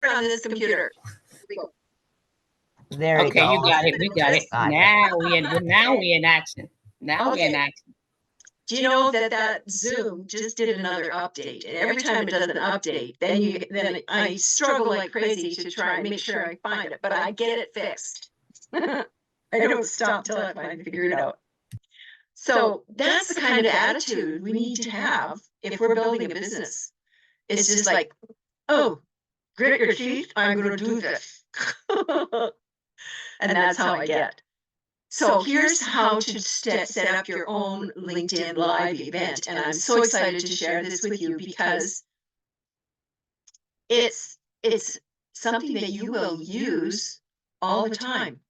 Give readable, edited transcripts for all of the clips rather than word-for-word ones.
on this computer. Here we go. There you Okay, go. you got it. We got it. Got it. Now we in action. Now we in Okay. action. Do you know that Zoom just did another update? And every time it does an update, then I struggle like crazy to try and make sure I find it, but I get it fixed. I don't stop till I finally figure it out. So that's the kind of attitude we need to have if we're building a business. It's just like, oh, grit your teeth, I'm going to do this. And that's how I get. So here's how to set up your own LinkedIn Live event. And I'm so excited to share this with you because it's something that you will use all the time.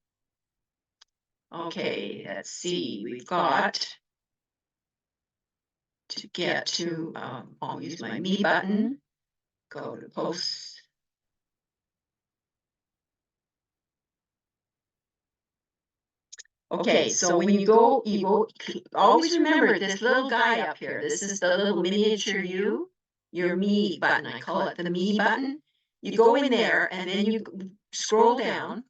Okay, let's see. We've got to get to, I'll use my me button, go to posts. Okay, so when you go, always remember this little guy up here. This is the little miniature you, your me button. I call it the me button. You go in there and then you scroll down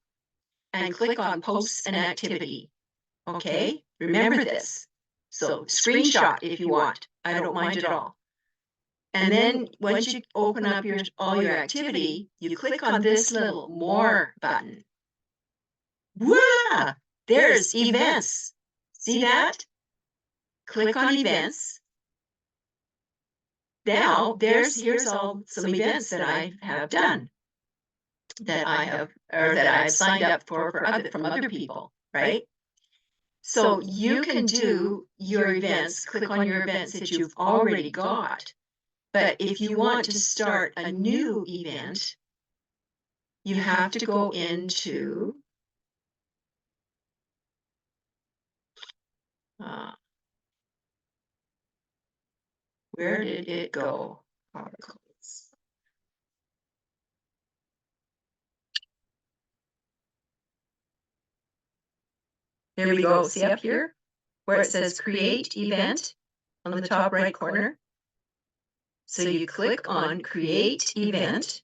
and click on posts and activity. Okay, remember this. So screenshot if you want. I don't mind at all. And then once you open up all your activity, you click on this little more button. Voila! There's events. See that? Click on events. Now here's all some events that I have done that I've signed up for from other people, right? So you can do your events, click on your events that you've already got. But if you want to start a new event, you have to go into where did it go? Articles. There we go. See up here where it says create event on the top right corner. So you click on create event.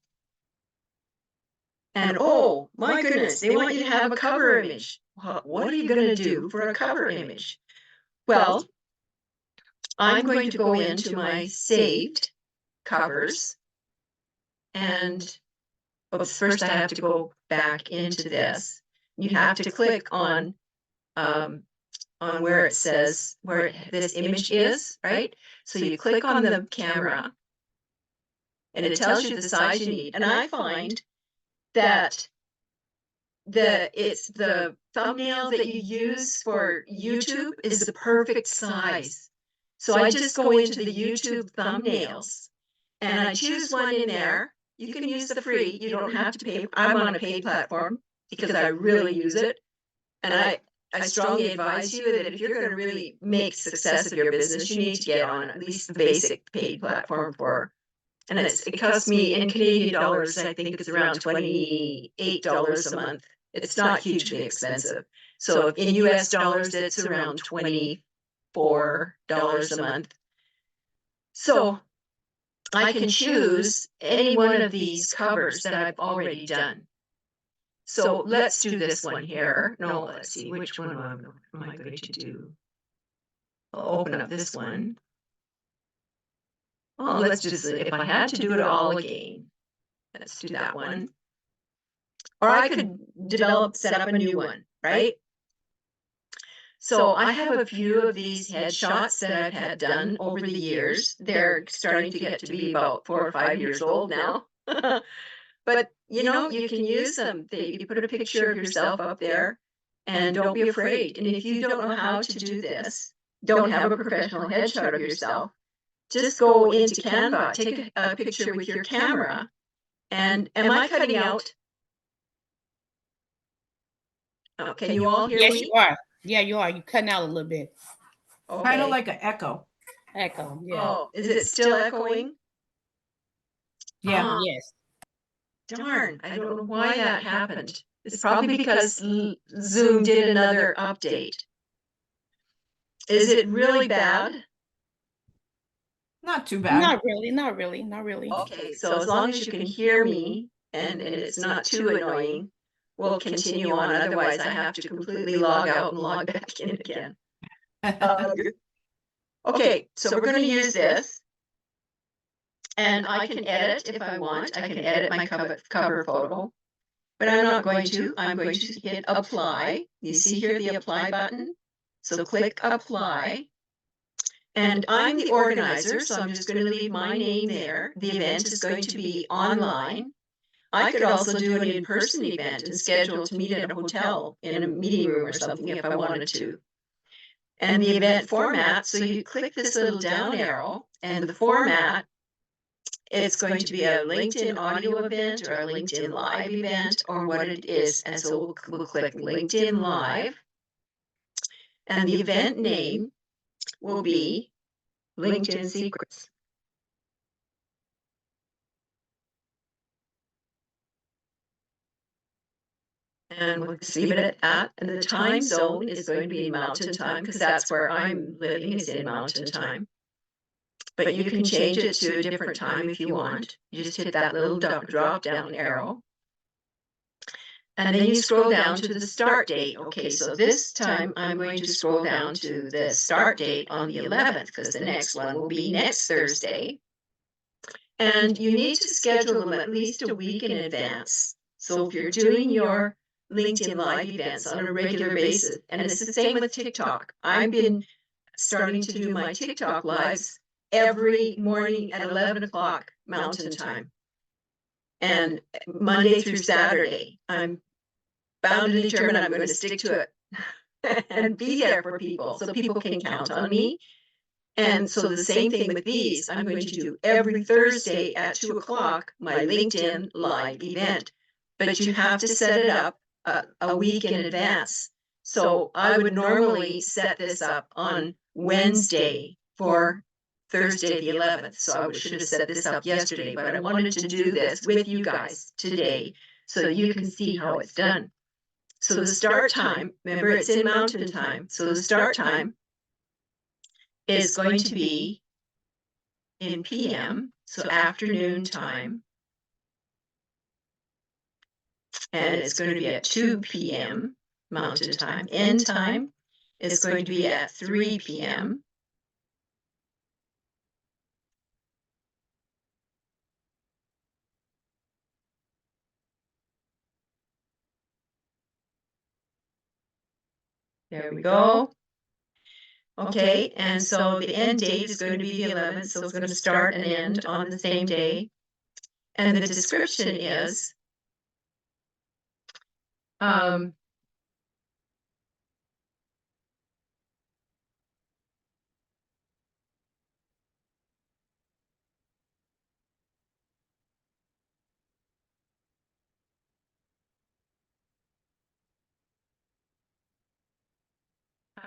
And oh my goodness, they want you to have a cover image. What are you going to do for a cover image? Well, I'm going to go into my saved covers. And oops, first I have to go back into this. You have to click on where it says where this image is, right? So you click on the camera and it tells you the size you need. And I find that the thumbnail that you use for YouTube is the perfect size. So I just go into the YouTube thumbnails and I choose one in there. You can use the free. You don't have to pay. I'm on a paid platform because I really use it. And I strongly advise you that if you're going to really make success of your business, you need to get on at least the basic paid platform and it costs me in Canadian dollars, I think it's around $28 a month. It's not hugely expensive. So in US dollars, it's around $24 a month. So I can choose any one of these covers that I've already done. So let's do this one here. No, let's see, which one am I going to do? I'll open up this one. Oh, let's just, if I had to do it all again, let's do that one. Or I could set up a new one, right? So I have a few of these headshots that I've had done over the years. They're starting to get to be about 4 or 5 years old now. But, you know, you can use them. You put a picture of yourself up there and don't be afraid. And if you don't know how to do this, don't have a professional headshot of yourself, just go into Canva, take a picture with your camera. And am I cutting out? Oh, can you all hear me? Yes, you are. Yeah, you are. You're cutting out a little bit. Okay. Kind of like an echo. Echo, yeah. Oh, is it still echoing? Yeah. Yes. Darn, I don't know why that happened. It's probably because Zoom did another update. Is it really bad? Not too bad. Not really, not really, not really. Okay, so as long as you can hear me and it's not too annoying, we'll continue on. Otherwise, I have to completely log out and log back in again. Okay, so we're going to use this. And I can edit if I want. I can edit my cover photo. But I'm not going to. I'm going to hit apply. You see here the apply button? So click apply. And I'm the organizer, so I'm just going to leave my name there. The event is going to be online. I could also do an in-person event and schedule to meet at a hotel in a meeting room or something if I wanted to. And the event format, so you click this little down arrow, and the format, it's going to be a LinkedIn audio event or a LinkedIn live event or what it is. And so we'll click LinkedIn live. And the event name will be LinkedIn Secrets. And we'll just leave it at that. And the time zone is going to be in Mountain Time because that's where I'm living, is in Mountain Time. But you can change it to a different time if you want. You just hit that little drop down arrow. And then you scroll down to the start date. Okay, so this time I'm going to scroll down to the start date on the 11th because the next one will be next Thursday. And you need to schedule them at least a week in advance. So if you're doing your LinkedIn Live events on a regular basis, and it's the same with TikTok. I've been starting to do my TikTok lives every morning at 11 o'clock Mountain Time. And Monday through Saturday, I'm bound and determined I'm going to stick to it and be there for people so people can count on me. And so the same thing with these, I'm going to do every Thursday at 2 o'clock, my LinkedIn live event. But you have to set it up a week in advance. So I would normally set this up on Wednesday for Thursday the 11th. So I should have set this up yesterday, but I wanted to do this with you guys today so you can see how it's done. So the start time, remember it's in Mountain Time. So the start time is going to be in PM, so afternoon time. And it's going to be at 2 PM Mountain Time. End time is going to be at 3 PM. There we go. Okay, and so the end date is going to be the 11th, so it's going to start and end on the same day. And the description is how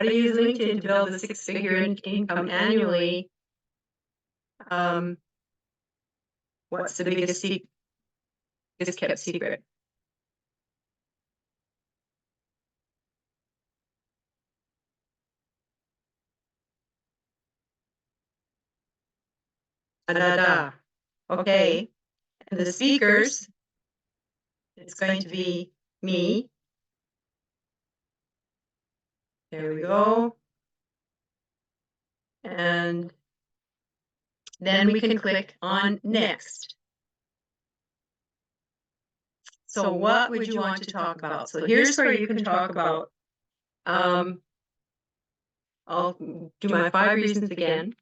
to use LinkedIn to build a six-figure income annually. What's the biggest kept secret? Okay, and the speakers, it's going to be me. There we go. And then we can click on next. So what would you want to talk about? So here's where you can talk about, I'll do my 5 reasons again.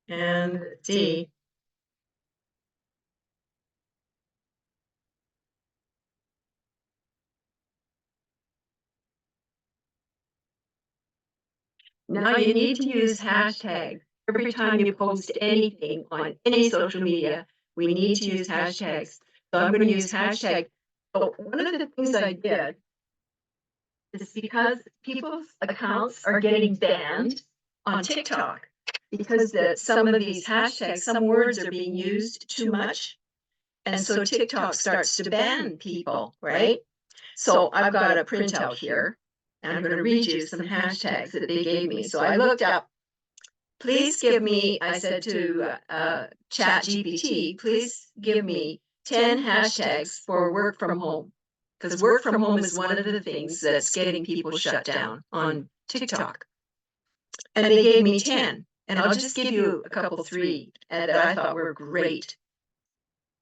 And let's see. Now you need to use hashtag. Every time you post anything on any social media, we need to use hashtags. So I'm going to use hashtag. But one of the things I did is because people's accounts are getting banned on TikTok because some of these hashtags, some words are being used too much. And so TikTok starts to ban people, right? So I've got a printout here, and I'm going to read you some hashtags that they gave me. So I looked up, please give me, I said to Chat GPT, please give me 10 hashtags for work from home. Because work from home is one of the things that's getting people shut down on TikTok. And they gave me 10. And I'll just give you a couple, three that I thought were great.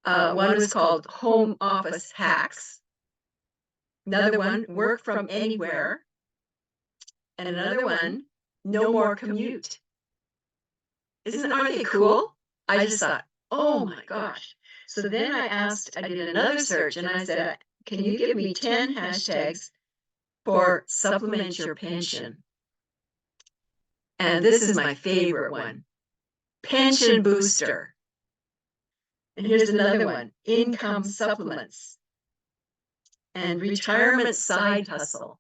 One was called Home Office Hacks. Another one, Work from Anywhere. And another one, No More Commute. Aren't they cool? I just thought, oh my gosh. So then I did another search and I said, can you give me 10 hashtags for supplement your pension? And this is my favorite one, pension booster. And here's another one, income supplements and retirement side hustle.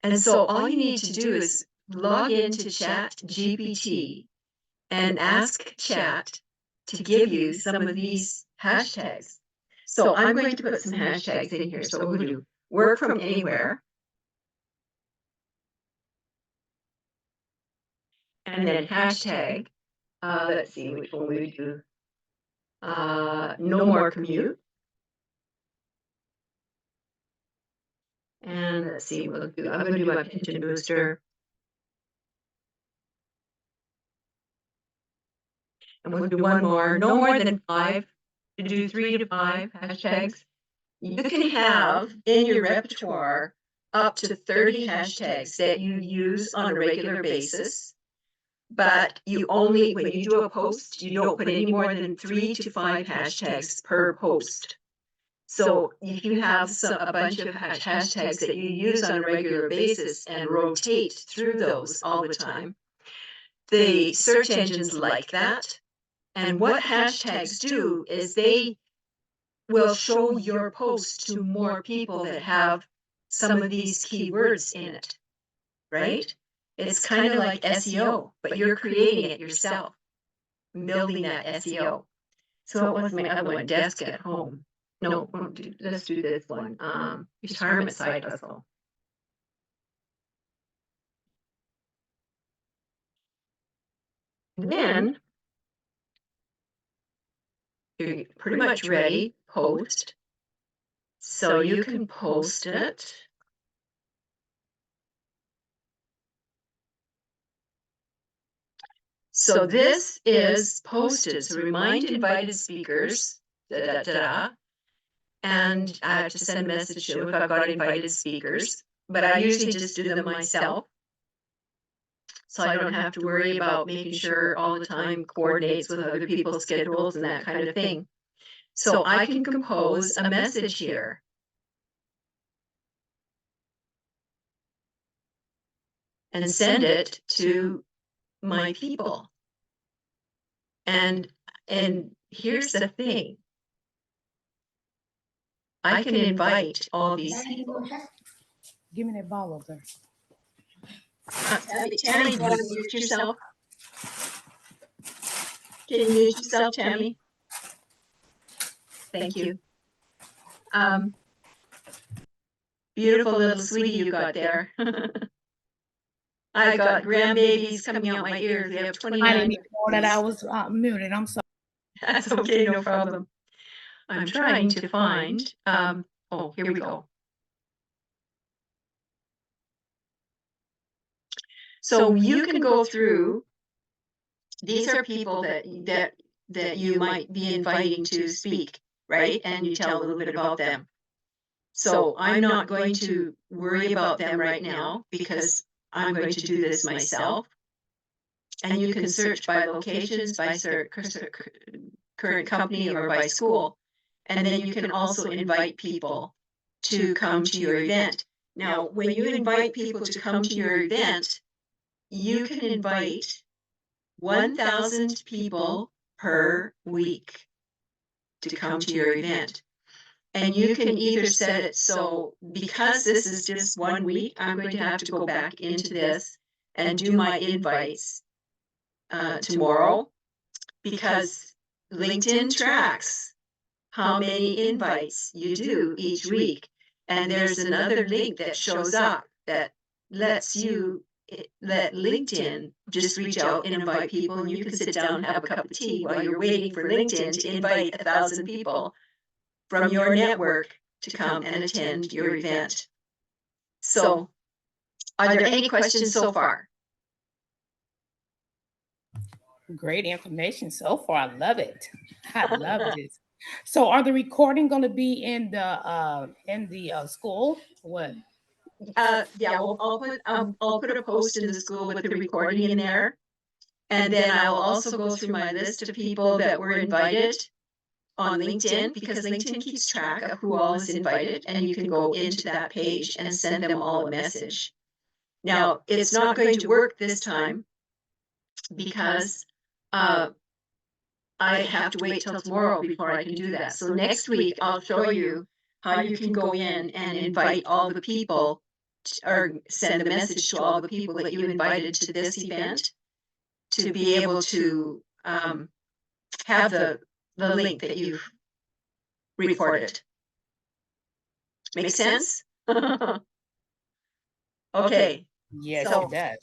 And so all you need to do is log into Chat GPT and ask Chat to give you some of these hashtags. So I'm going to put some hashtags in here. So we'll do work from anywhere. And then hashtag, let's see which one we would do. No more commute. And let's see, I'm going to do my pension booster. And we'll do one more, no more than 5, to do 3 to 5 hashtags. You can have in your repertoire up to 30 hashtags that you use on a regular basis, but you only, when you do a post, you don't put any more than 3 to 5 hashtags per post. So if you have a bunch of hashtags that you use on a regular basis and rotate through those all the time, the search engines like that. And what hashtags do is they will show your post to more people that have some of these keywords in it, right? It's kind of like SEO, but you're creating it yourself, building that SEO. So what was my other one? Desk at home. No, let's do this one. Retirement side hustle. And then you're pretty much ready, post. So you can post it. So this is posted. So remind invited speakers, and I have to send a message to if I've got invited speakers, but I usually just do them myself. So I don't have to worry about making sure all the time coordinates with other people's schedules and that kind of thing. So I can compose a message here. And send it to my people. And here's the thing. I can invite all these people. Give me that ball over there. Tammy, do you want to mute yourself? Can you mute yourself, Tammy? Thank you. Beautiful little sweetie you got there. I got grandbabies coming out my ears. They have 29. I didn't even know that I was muted. I'm sorry. That's okay, no problem. I'm trying to find, oh, here we go. So you can go through, these are people that you might be inviting to speak, right? And you tell a little bit about them. So I'm not going to worry about them right now because I'm going to do this myself. And you can search by locations, by current company, or by school. And then you can also invite people to come to your event. Now, when you invite people to come to your event, you can invite 1,000 people per week to come to your event. And you can either set it so, because this is just 1 week, I'm going to have to go back into this and do my invites tomorrow, because LinkedIn tracks how many invites you do each week. And there's another link that shows up that lets you let LinkedIn just reach out and invite people, and you can sit down and have a cup of tea while you're waiting for LinkedIn to invite 1,000 people from your network to come and attend your event. So, are there any questions so far? Great information so far. I love it. I love this. So are the recording going to be in the school? What? Yeah, I'll put a post in the school with the recording in there. And then I will also go through my list of people that were invited on LinkedIn, because LinkedIn keeps track of who all is invited, and you can go into that page and send them all a message. Now, it's not going to work this time because I have to wait till tomorrow before I can do that. So next week, I'll show you how you can go in and invite all the people, or send a message to all the people that you invited to this event, to be able to have the link that you've recorded. Make sense? Okay. Yes, So- it does.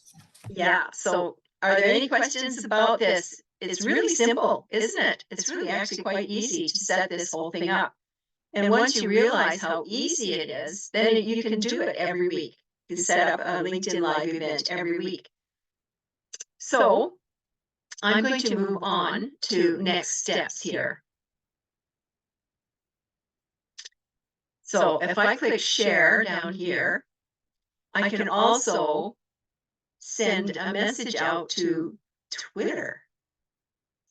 Yeah, so are there any questions about this? It's really simple, isn't it? It's really actually quite easy to set this whole thing up. And once you realize how easy it is, then you can do it every week. You set up a LinkedIn Live event every week. So I'm going to move on to next steps here. So if I click share down here, I can also send a message out to Twitter.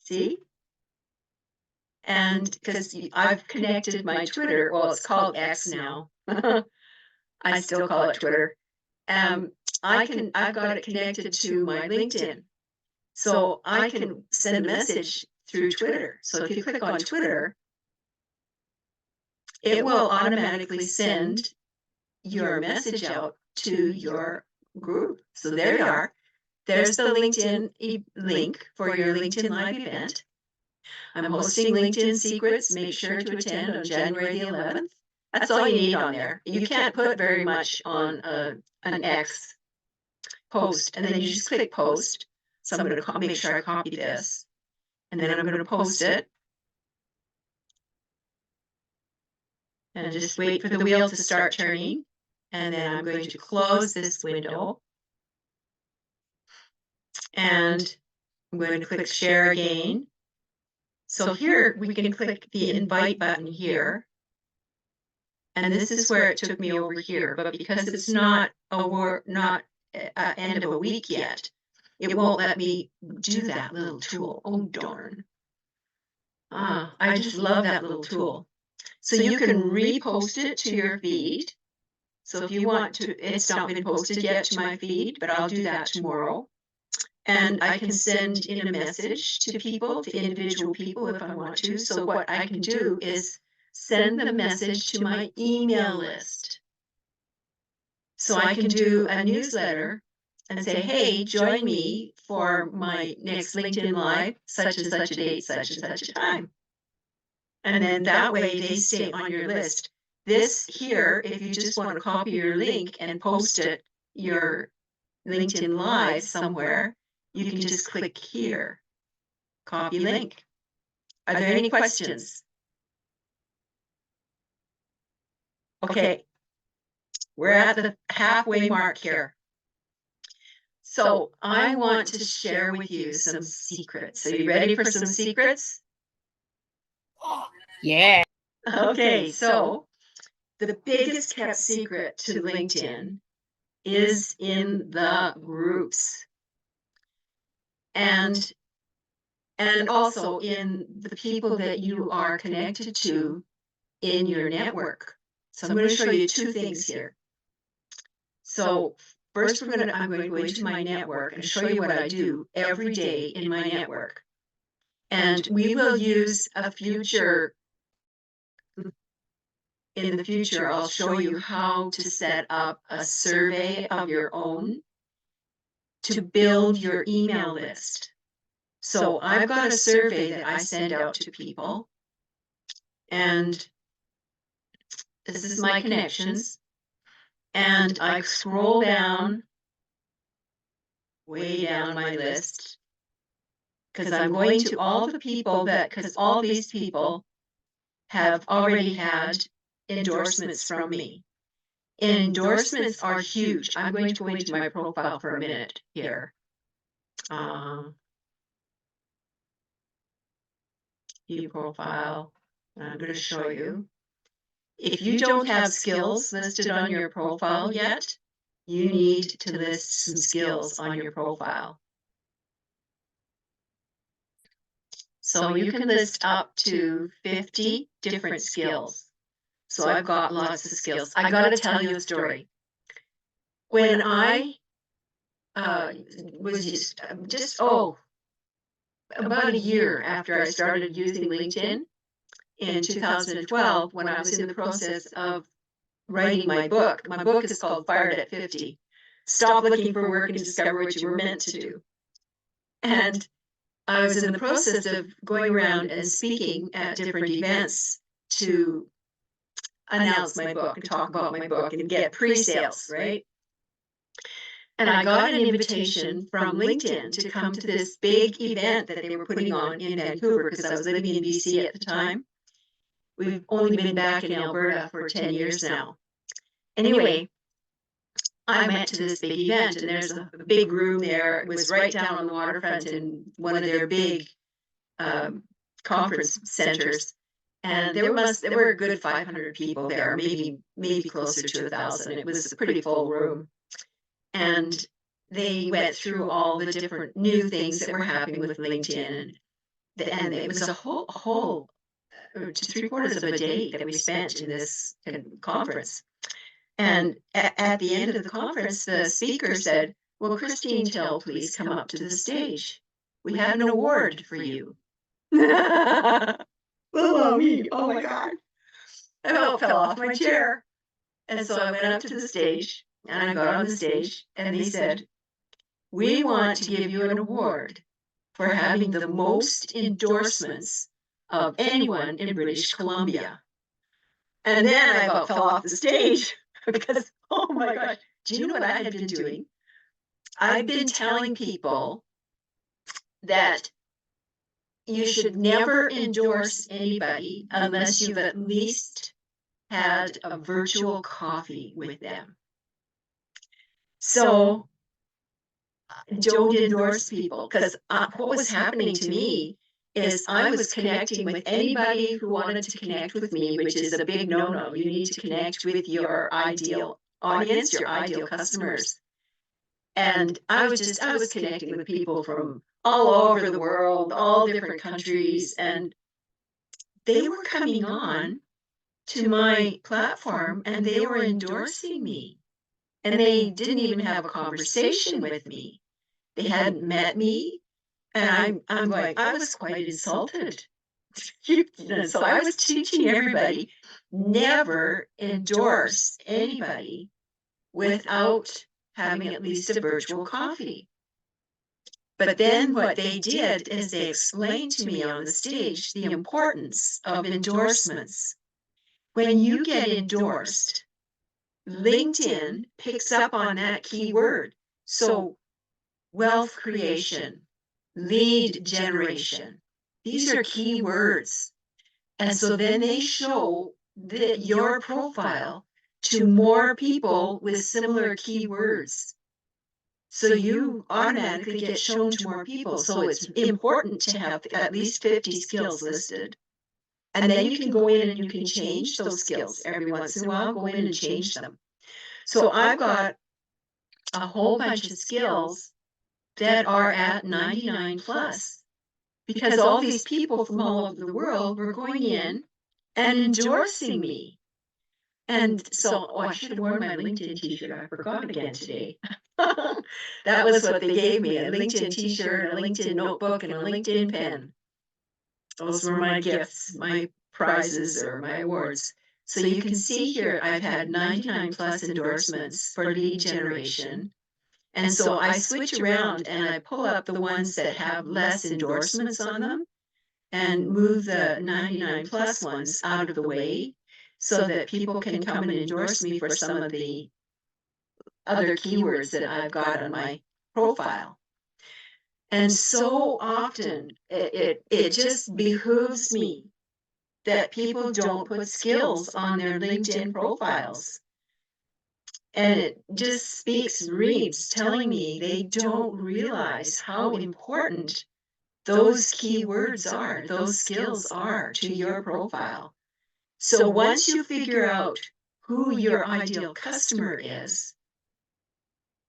See? And because I've connected my Twitter, well, it's called X now. I still call it Twitter. I've got it connected to my LinkedIn. So I can send a message through Twitter. So if you click on Twitter, it will automatically send your message out to your group. So there you are. There's the LinkedIn link for your LinkedIn Live event. I'm hosting LinkedIn Secrets. Make sure to attend on January the 11th. That's all you need on there. You can't put very much on an X post, and then you just click post. So I'm going to make sure I copy this, and then I'm going to post it. And just wait for the wheel to start turning. And then I'm going to close this window. And I'm going to click share again. So here we can click the invite button here. And this is where it took me over here, but because it's not end of a week yet, it won't let me do that little tool. Oh, darn. I just love that little tool. So you can repost it to your feed. So if you want to, it's not been posted yet to my feed, but I'll do that tomorrow. And I can send in a message to people, to individual people if I want to. So what I can do is send the message to my email list. So I can do a newsletter and say, hey, join me for my next LinkedIn Live, such and such a date, such and such a time. And then that way they stay on your list. This here, if you just want to copy your link and post it, your LinkedIn Live somewhere, you can just click here, copy link. Are there any questions? Okay, we're at the halfway mark here. So I want to share with you some secrets. Are you ready for some secrets? Yeah. Okay, so the biggest kept secret to LinkedIn is in the groups. And also in the people that you are connected to in your network. So I'm going to show you two things here. So first I'm going to go into my network and show you what I do every day in my network. And we will use a future, in the future, I'll show you how to set up a survey of your own to build your email list. So I've got a survey that I send out to people, and this is my connections. And I scroll down, way down my list, because I'm going to all the people because all these people have already had endorsements from me. Endorsements are huge. I'm going to go into my profile for a minute here. View profile. I'm going to show you. If you don't have skills listed on your profile yet, you need to list some skills on your profile. So you can list up to 50 different skills. So I've got lots of skills. I got to tell you a story. When I was just about a year after I started using LinkedIn in 2012, when I was in the process of writing my book. My book is called Fired at 50. Stop looking for work and discover what you were meant to do. And I was in the process of going around and speaking at different events to announce my book and talk about my book and get pre-sales, right? And I got an invitation from LinkedIn to come to this big event that they were putting on in Vancouver because I was living in BC at the time. We've only been back in Alberta for 10 years now. Anyway, I went to this big event and there's a big room there. It was right down on the waterfront in one of their big conference centers. And there were a good 500 people there, maybe closer to 1,000. It was a pretty full room. And they went through all the different new things that were happening with LinkedIn. And it was a whole 3/4 of a day that we spent in this conference. And at the end of the conference, the speaker said, "Will Christine Till please come up to the stage? We have an award for you." Little me, oh my God. I about fell off my chair. And so I went up to the stage, and I got on the stage, and they said, "We want to give you an award for having the most endorsements of anyone in British Columbia." And then I about fell off the stage because, oh my gosh, do you know what I had been doing? I've been telling people that you should never endorse anybody unless you've at least had a virtual coffee with them. So don't endorse people because what was happening to me is I was connecting with anybody who wanted to connect with me, which is a big no-no. You need to connect with your ideal audience, your ideal customers. And I was connecting with people from all over the world, all different countries, and they were coming on to my platform and they were endorsing me. And they didn't even have a conversation with me. They hadn't met me. And I'm going, I was quite insulted. So I was teaching everybody, never endorse anybody without having at least a virtual coffee. But then what they did is they explained to me on the stage the importance of endorsements. When you get endorsed, LinkedIn picks up on that keyword. So wealth creation, lead generation, these are keywords. And so then they show your profile to more people with similar keywords. So you automatically get shown to more people. So it's important to have at least 50 skills listed. And then you can go in and you can change those skills every once in a while, go in and change them. So I've got a whole bunch of skills that are at 99 plus because all these people from all over the world were going in and endorsing me. And so, I should have worn my LinkedIn t-shirt. I forgot again today. That was what they gave me, a LinkedIn t-shirt, a LinkedIn notebook, and a LinkedIn pen. Those were my gifts, my prizes or my awards. So you can see here, I've had 99 plus endorsements for lead generation. And so I switch around and I pull up the ones that have less endorsements on them. and move the 99 plus ones out of the way so that people can come and endorse me for some of the other keywords that I've got on my profile. And so often it just behooves me that people don't put skills on their LinkedIn profiles. And it just speaks reams telling me they don't realize how important those keywords are, those skills are to your profile. So once you figure out who your ideal customer is,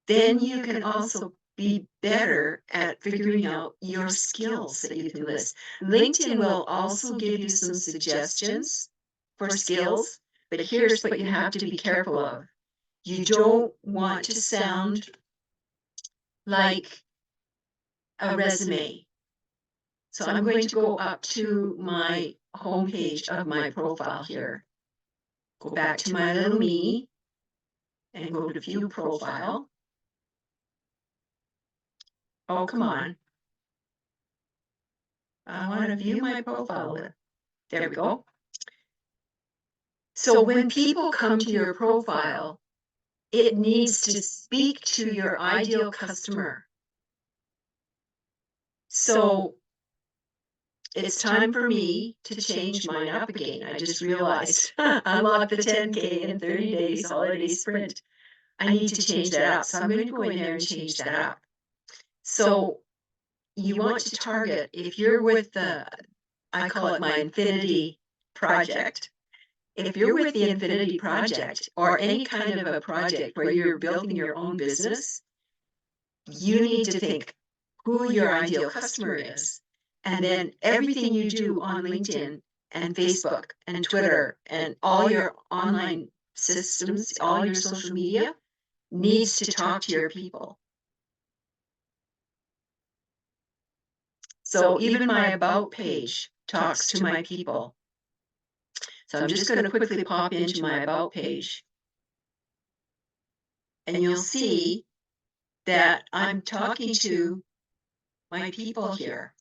then you can also be better at figuring out your skills that you can list. LinkedIn will also give you some suggestions for skills, but here's what you have to be careful of. You don't want to sound like a resume. So I'm going to go up to my homepage of my profile here. Go back to my little me and go to view profile. Oh, come on. I want to view my profile. There we go. So when people come to your profile, it needs to speak to your ideal customer. So it's time for me to change mine up again. I just realized unlock the 10K in 30 days holiday sprint. I need to change that up. So I'm going to go in there and change that up. So you want to target, if you're with the, I call it my Infinity Project. If you're with the Infinity Project or any kind of a project where you're building your own business, you need to think who your ideal customer is. And then everything you do on LinkedIn and Facebook and Twitter and all your online systems, all your social media needs to talk to your people. So even my About page talks to my people. So I'm just going to quickly pop into my About page. And you'll see that I'm talking to my people here.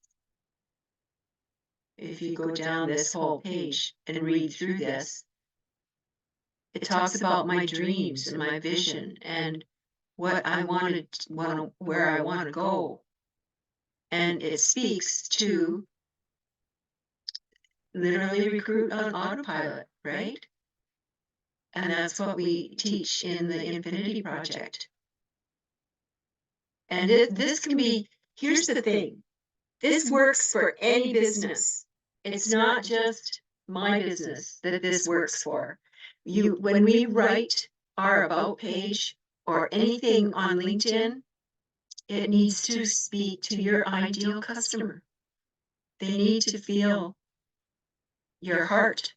If you go down this whole page and read through this, it talks about my dreams and my vision and what I where I want to go. And it speaks to literally recruit on autopilot, right? And that's what we teach in the Infinity Project. And this can be, here's the thing, this works for any business. It's not just my business that this works for. When we write our About page or anything on LinkedIn, it needs to speak to your ideal customer. They need to feel your heart,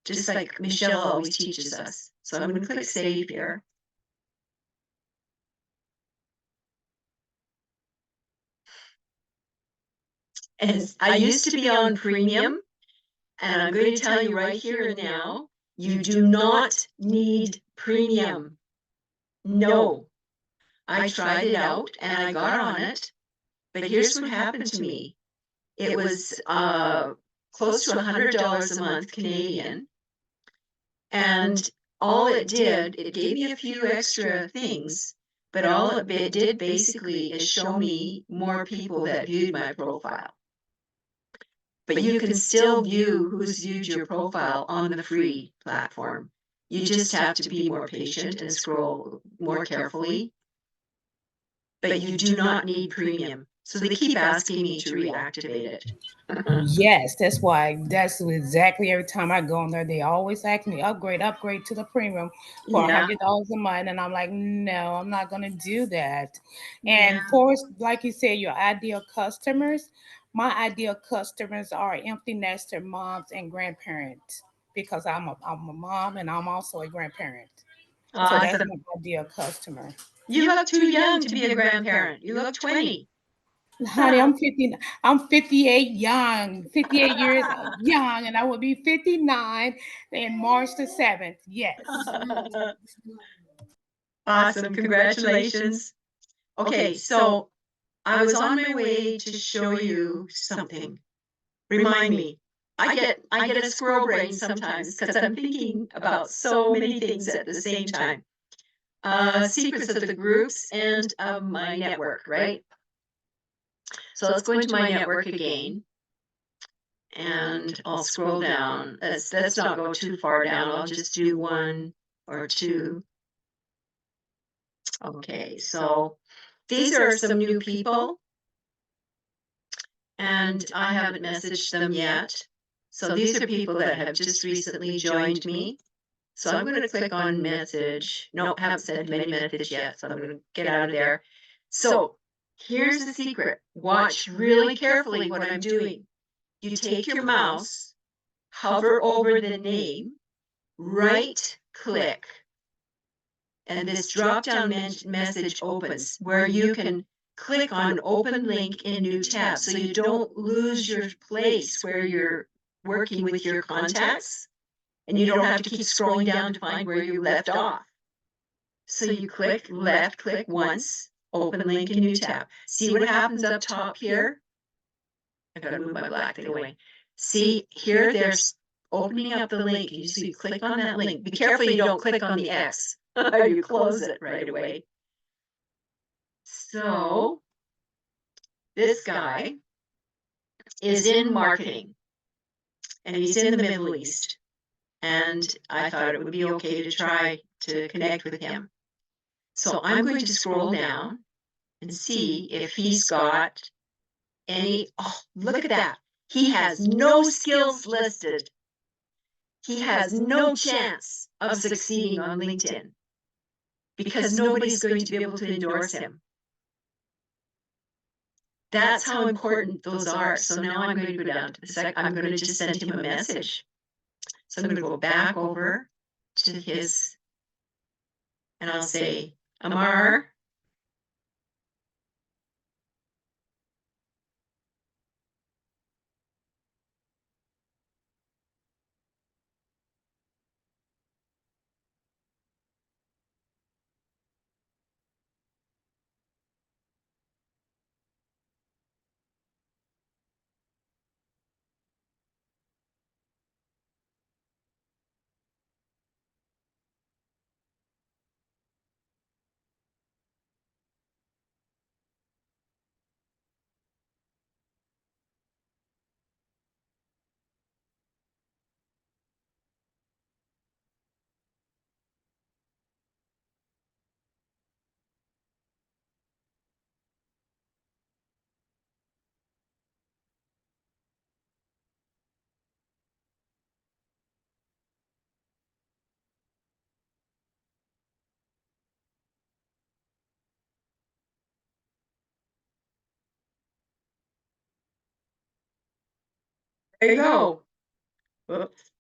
just like Michelle always teaches us. So I'm going to click Save here. And I used to be on premium, and I'm going to tell you right here and now, you do not need premium. No. I tried it out and I got on it, but here's what happened to me. It was close to $100 a month Canadian, and all it did, it gave me a few extra things, but all it did basically is show me more people that viewed my profile. But you can still view who's viewed your profile on the free platform. You just have to be more patient and scroll more carefully. But you do not need premium. So they keep asking me to reactivate it. Yes, that's exactly every time I go on there, they always ask me upgrade to the premium for Yeah. $100 a month. And I'm like, no, I'm not gonna do that. And Yeah. for, like you said, your ideal customers, my ideal customers are empty nester moms and grandparents because I'm a mom and I'm also a grandparent. So that's Awesome. my ideal customer. You look too young to be a grandparent. You look 20. Honey, I'm 58 young, 58 years young, and I will be 59 in March the 7th. Yes. Awesome. Congratulations. Okay, so I was on my way to show you something. remind me. I get a squirrel brain sometimes because I'm thinking about so many things at the same time. Secrets of the groups and of my network, right? So let's go into my network again. And I'll scroll down. Let's not go too far down. I'll just do one or two. Okay, so these are some new people, and I haven't messaged them yet. So these are people that have just recently joined me. So I'm going to click on message. No, haven't sent them any message yet, so I'm going to get out of there. So here's the secret. Watch really carefully what I'm doing. You take your mouse, hover over the name, right click, and this drop down message opens where you can click on open link in new tab so you don't lose your place where you're working with your contacts and you don't have to keep scrolling down to find where you left off. So you click left click once, open link in new tab. See what happens up top here? I've got to move my black thing away. See here, there's opening up the link. You see, click on that link. Be careful you don't click on the X. You close it right away. So this guy is in marketing and he's in the Middle East. And I thought it would be okay to try to connect with him. So I'm going to scroll down and see if he's got any. Oh, look at that. He has no skills listed. He has no chance of succeeding on LinkedIn because nobody's going to be able to endorse him. That's how important those are. So now I'm going to go down to the I'm going to just send him a message. So I'm going to go back over to his, and I'll say, Amar, there you go. Whoops,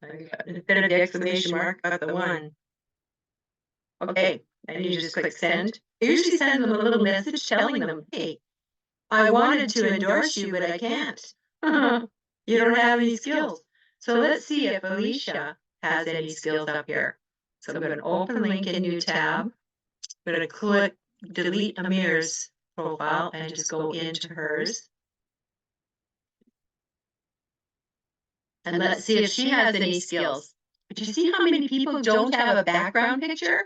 instead of the exclamation mark, got the one. Okay, and you just click send. I usually send them a little message telling them, hey, I wanted to endorse you, but I can't. You don't have any skills. So let's see if Alicia has any skills up here. So I'm going to open link in new tab. I'm going to click delete Amir's profile and just go into hers. And let's see if she has any skills. But you see how many people don't have a background picture?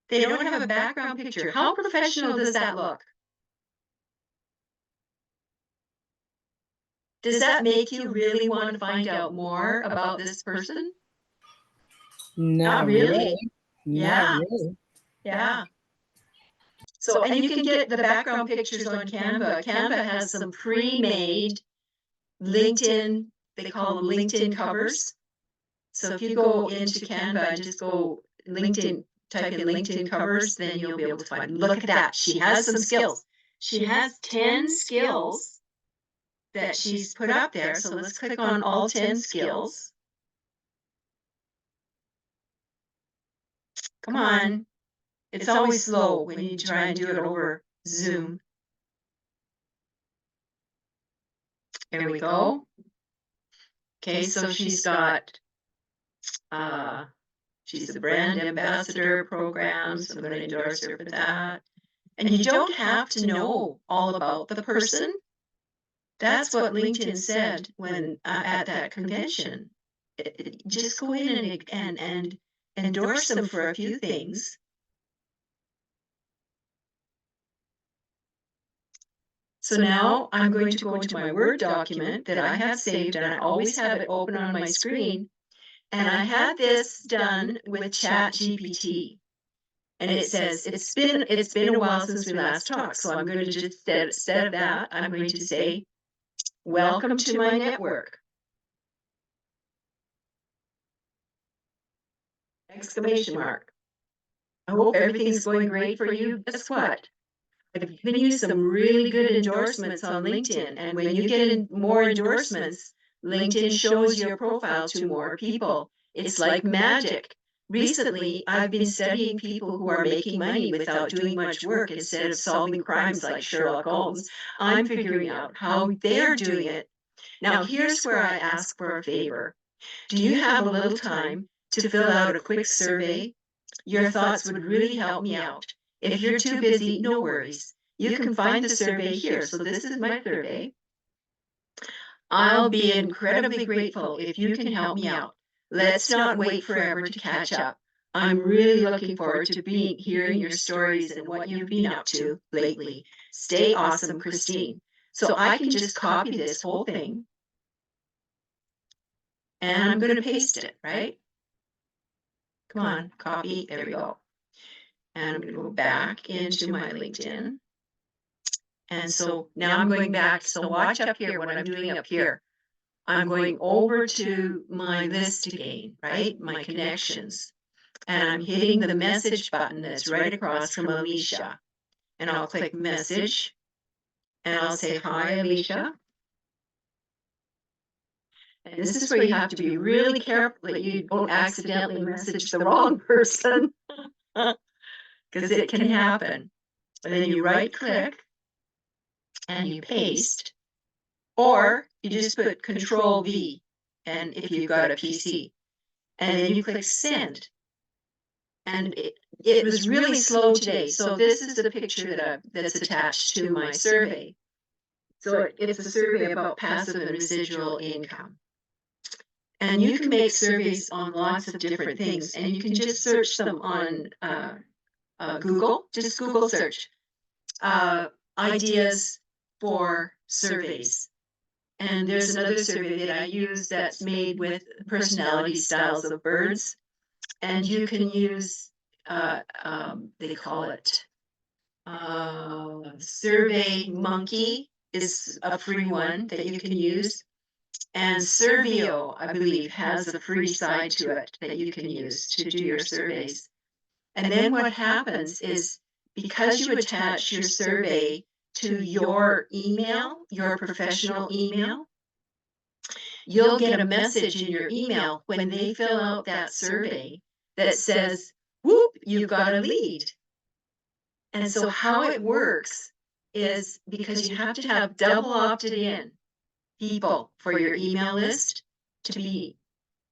They don't have a background picture. How professional does that look? Does that make you really want to find out more about this person? Not really. Yeah. Not really. Yeah. So, and you can get the background pictures on Canva. Canva has some pre-made LinkedIn, they call them LinkedIn covers. So if you go into Canva and just go LinkedIn, type in LinkedIn covers, then you'll be able to find, look at that. She has some skills. She has 10 skills that she's put up there. So let's click on all 10 skills. Come on. It's always slow when you try and do it over Zoom. There we go. Okay, so she's got, she's a brand ambassador program, so I'm going to endorse her for that. And you don't have to know all about the person. That's what LinkedIn said when at that convention. Just go in and endorse them for a few things. So now I'm going to go into my Word document that I have saved, and I always have it open on my screen. And I had this done with ChatGPT. And it says, it's been a while since we last talked. So I'm going to just, instead of that, I'm going to say, welcome to my network. Exclamation mark. I hope everything's going great for you. Guess what? I've given you some really good endorsements on LinkedIn. And when you get more endorsements, LinkedIn shows your profile to more people. It's like magic. Recently, I've been studying people who are making money without doing much work. Instead of solving crimes like Sherlock Holmes, I'm figuring out how they're doing it. Now, here's where I ask for a favor. Do you have a little time to fill out a quick survey? Your thoughts would really help me out. If you're too busy, no worries. You can find the survey here. So this is my survey. I'll be incredibly grateful if you can help me out. Let's not wait forever to catch up. I'm really looking forward to hearing your stories and what you've been up to lately. Stay awesome, Christine. So I can just copy this whole thing and I'm going to paste it, right? Come on, copy. There we go. And I'm going to go back into my LinkedIn. And so now I'm going back. So watch up here what I'm doing up here. I'm going over to my list again, right? My connections. And I'm hitting the message button that's right across from Alicia. And I'll click message. And I'll say, hi, Alicia. And this is where you have to be really careful that you don't accidentally message the wrong person. Because it can happen. And then you right click and you paste, or you just put Control V, and if you've got a PC, and then you click send. And it was really slow today. So this is the picture that's attached to my survey. So it's a survey about passive and residual income. And you can make surveys on lots of different things, and you can just search them on Google. Just Google search ideas for surveys. And there's another survey that I use that's made with personality styles of birds. And you can use, they call it Survey Monkey is a free one that you can use. And Surveo, I believe, has a free side to it that you can use to do your surveys. And then what happens is, because you attach your survey to your email, your professional email, you'll get a message in your email when they fill out that survey that says, whoop, you've got a lead. And so how it works is, because you have to have double opted in people for your email list to be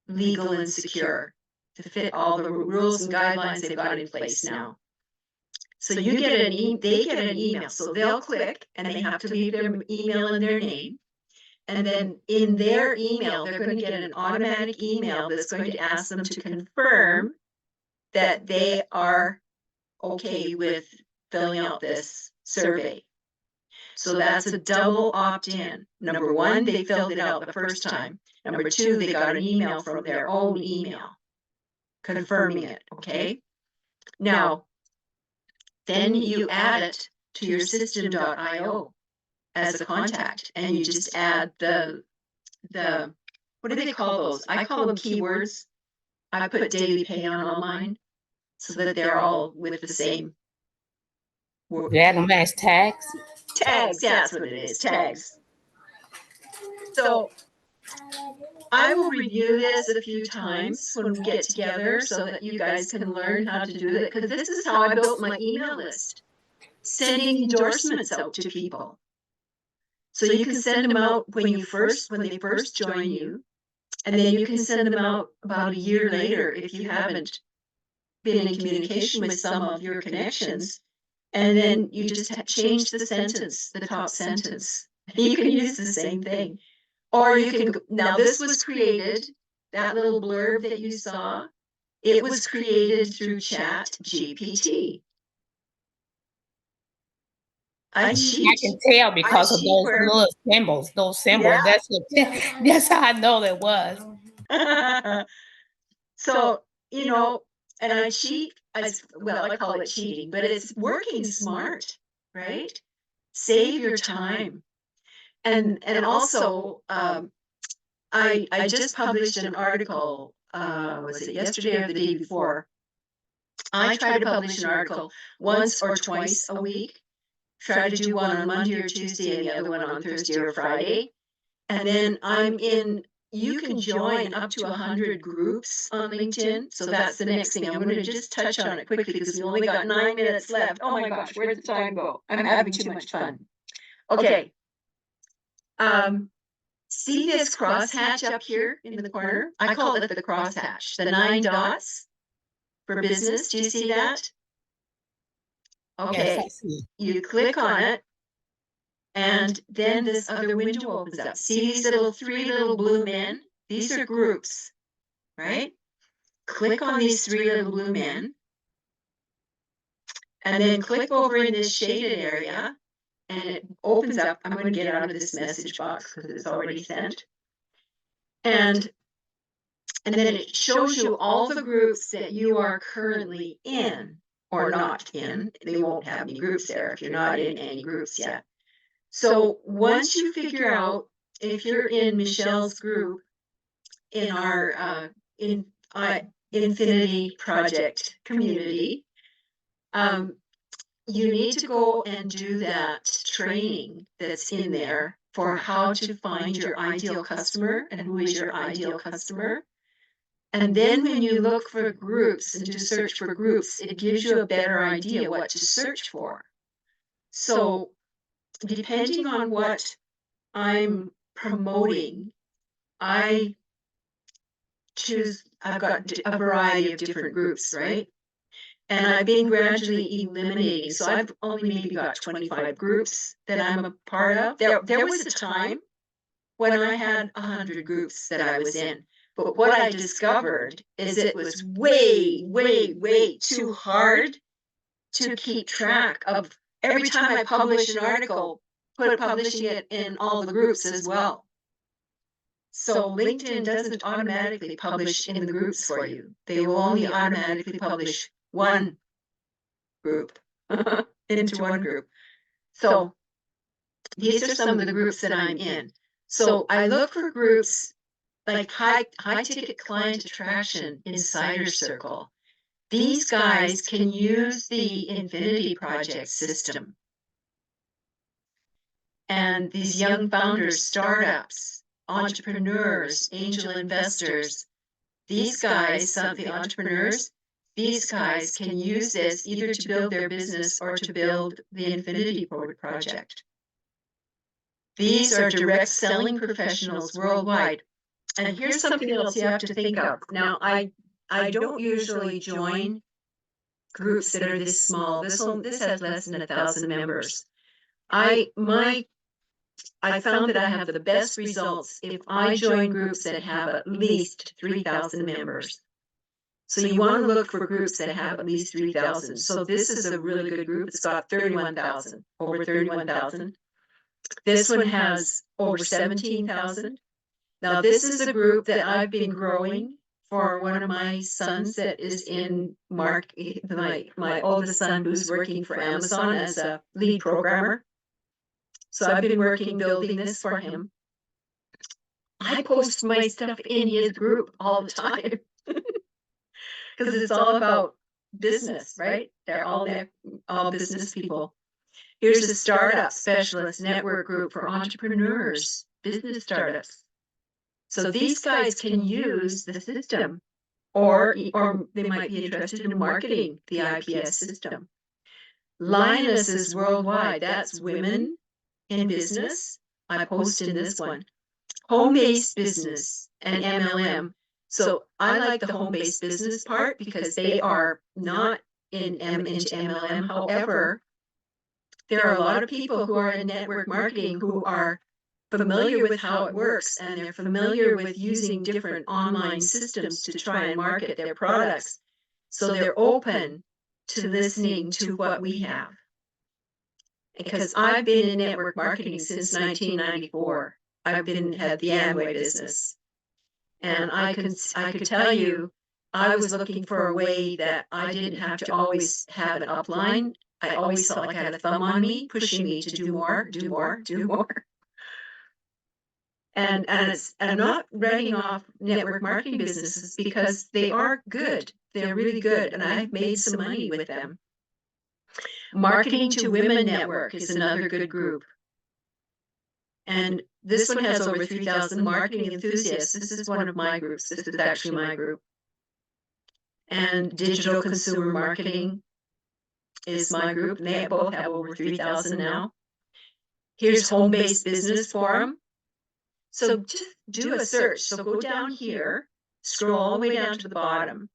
legal and secure, to fit all the rules and guidelines they've got in place now. So you get they get an email, so they'll click and they have to leave their email and their name. And then in their email, they're going to get an automatic email that's going to ask them to confirm that they are okay with filling out this survey. So that's a double opt-in. Number one, they filled it out the first time. Number two, they got an email from their own email confirming it, okay? Now, then you add it to your system.io as a contact, and you just add the what do they call those? I call them keywords. I put daily pay on all mine so that they're all with the same word. You add them as tags? Tags, yeah, that's what it is, tags. So I will review this a few times when we get together so that you guys can learn how to do it, because this is how I built my email list, sending endorsements out to people. So you can send them out when they first join you, and then you can send them out about a year later if you haven't been in communication with some of your connections. And then you just change the sentence, the top sentence, You can use the same thing. Or you can, now this was created, that little blurb that you saw, it was created through Chat GPT. I I cheat. can tell because of cheat those where- little symbols. Those symbols. Yeah. That's how I know it was. So, you know, and I cheat, well, I call it cheating, but it's working smart, right? Save your time. And also, I just published an article, was it yesterday or the day before? I try to publish an article once or twice a week. Try to do one on Monday or Tuesday and the other one on Thursday or Friday. And then you can join up to 100 groups on LinkedIn. So that's the next thing. I'm going to just touch on it quickly because we only got 9 minutes left. Oh my gosh, where'd the time go? I'm having too much fun. Okay. See this crosshatch up here in the corner? I call it the crosshatch, the 9 dots for business. Do you see that? Okay. Yes, I see. You click on it. And then this other window opens up. See these three little blue men? These are groups, right? Click on these three little blue men. And then click over in this shaded area. And it opens up. I'm going to get out of this message box because it's already sent. And then it shows you all the groups that you are currently in or not in. They won't have any groups there if you're not in any groups yet. So once you figure out if you're in Michelle's group in our Infinity Project community, you need to go and do that training that's in there for how to find your ideal customer and who is your ideal customer. And then when you look for groups and do search for groups, it gives you a better idea what to search for. So depending on what I'm promoting, I've got a variety of different groups, right? And I've been gradually eliminating. So I've only maybe got 25 groups that I'm a part of. There was a time when I had 100 groups that I was in. But what I discovered is it was way, way, way too hard to keep track of every time I publish an article, publishing it in all the groups as well. So LinkedIn doesn't automatically publish in the groups for you. They will only automatically publish one group into one group. So these are some of the groups that I'm in. So I look for groups like high ticket client attraction, insider circle. These guys can use the Infinity Project system. And these young founders, startups, entrepreneurs, angel investors, these guys, some of the entrepreneurs, these guys can use this either to build their business or to build the Infinity Project. These are direct selling professionals worldwide. And here's something else you have to think of. Now, I don't usually join groups that are this small. This has less than 1,000 members. I found that I have the best results if I join groups that have at least 3,000 members. So you want to look for groups that have at least 3,000. So this is a really good group. It's got 31,000, over 31,000. This one has over 17,000. Now this is a group that I've been growing for one of my sons that is in my oldest son who's working for Amazon as a lead programmer. So I've been building this for him. I post my stuff in his group all the time because it's all about business, right? They're all business people. Here's a startup specialist network group for entrepreneurs, business startups. So these guys can use the system, or they might be interested in marketing the IPS system. Lionesses worldwide, that's women in business. I post in this one. Home-based business and MLM. So I like the home-based business part because they are not into MLM. However, there are a lot of people who are in network marketing who are familiar with how it works, and they're familiar with using different online systems to try and market their products. So they're open to listening to what we have. Because I've been in network marketing since 1994. I've had the Amway business. And I could tell you, I was looking for a way that I didn't have to always have an upline. I always felt like I had a thumb on me, pushing me to do more, do more, do more. And I'm not writing off network marketing businesses because they are good. They're really good, and I've made some money with them. Marketing to Women Network is another good group. And this one has over 3,000 marketing enthusiasts. This is one of my groups. This is actually my group. And Digital Consumer Marketing is my group. And they both have over 3,000 now. Here's Home-Based Business Forum. So just do a search. So go down here, scroll all the way down to the bottom,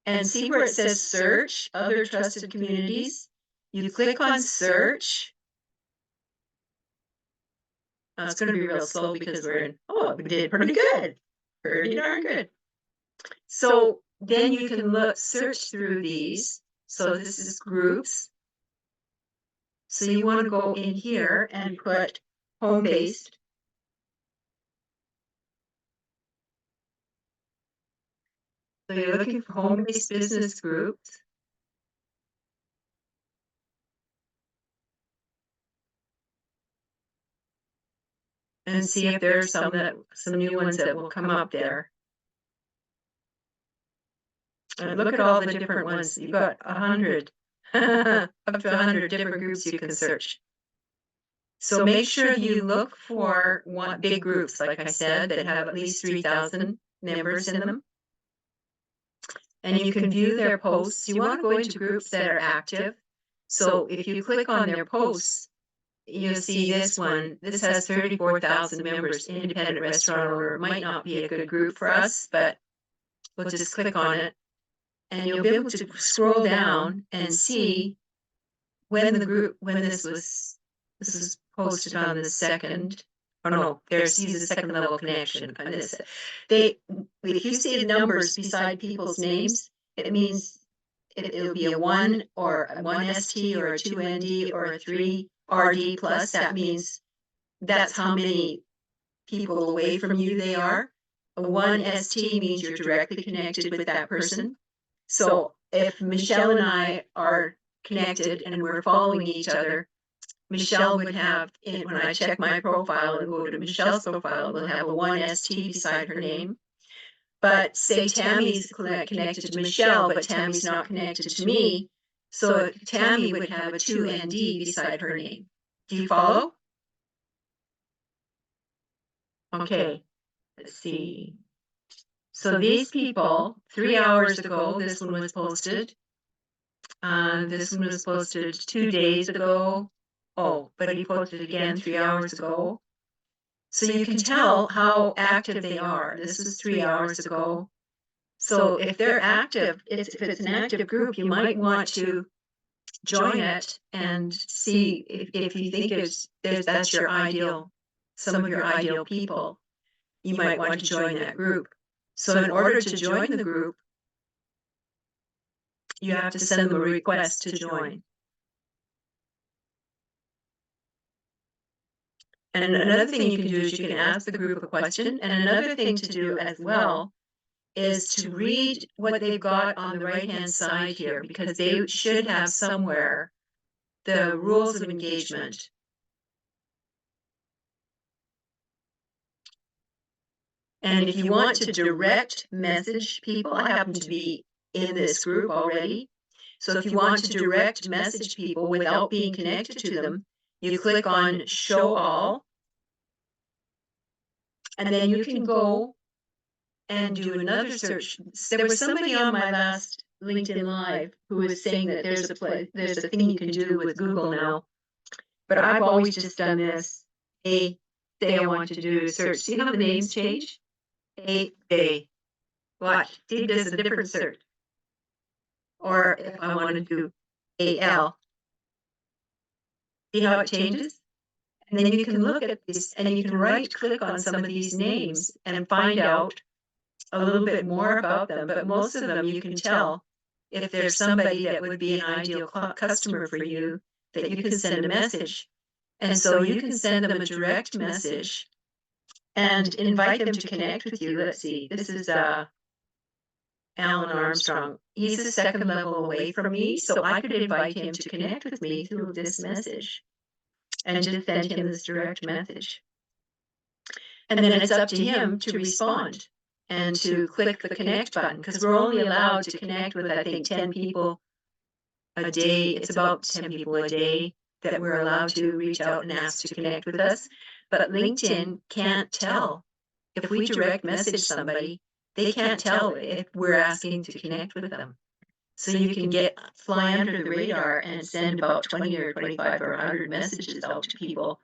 and see where it says search, other trusted communities. You click on search. Now it's going to be real slow because we did pretty good. Pretty darn good. So then you can search through these. So this is groups. So you want to go in here and put home-based. So you're looking for home-based business groups. And see if there are some new ones that will come up there. And look at all the different ones. You've got 100, up to 100 different groups you can search. So make sure you look for big groups, like I said, that have at least 3,000 members in them. And you can view their posts. You want to go into groups that are active. So if you click on their posts, you'll see this one. This has 34,000 members, independent restaurant owner. It might not be a good group for us, but we'll just click on it. And you'll be able to scroll down and see when this was posted on the 2nd. Oh no, there's the second level connection on this. If you see the numbers beside people's names, it means it'll be a 1 or a 1 ST or a 2 ND or a 3 RD plus. That means that's how many people away from you they are. A 1 ST means you're directly connected with that person. So if Michelle and I are connected and we're following each other, Michelle would have, when I check my profile and go to Michelle's profile, it will have a 1 ST beside her name. But say Tammy's connected to Michelle, but Tammy's not connected to me. So Tammy would have a 2 ND beside her name. Do you follow? Okay, let's see. So these people, 3 hours ago, this one was posted. This one was posted 2 days ago. Oh, but he posted again 3 hours ago. So you can tell how active they are. This was 3 hours ago. So if they're active, if it's an active group, you might want to join it and see if you think that's your ideal, some of your ideal people. You might want to join that group. So in order to join the group, you have to send them a request to join. And another thing you can do is you can ask the group a question. And another thing to do as well is to read what they've got on the right-hand side here, because they should have somewhere the rules of engagement. And if you want to direct message people, I happen to be in this group already. So if you want to direct message people without being connected to them, you click on Show All. And then you can go and do another search. There was somebody on my last LinkedIn Live who was saying that there's a thing you can do with Google now. But I've always just done this. Say I want to do a search. See how the names change? A. Watch. See, there's a different search. Or if I want to do AL, See how it changes? And then you can look at this and you can right click on some of these names and find out a little bit more about them. But most of them you can tell if there's somebody that would be an ideal customer for you, that you can send a message. And so you can send them a direct message and invite them to connect with you. Let's see, this is Alan Armstrong. He's a second level away from me, so I could invite him to connect with me through this message and just send him this direct message. And then it's up to him to respond and to click the connect button, because we're only allowed to connect with, I think, 10 people a day. It's about 10 people a day that we're allowed to reach out and ask to connect with us. But LinkedIn can't tell. If we direct message somebody, they can't tell if we're asking to connect with them. So you can fly under the radar and send about 20 or 25 or 100 messages out to people,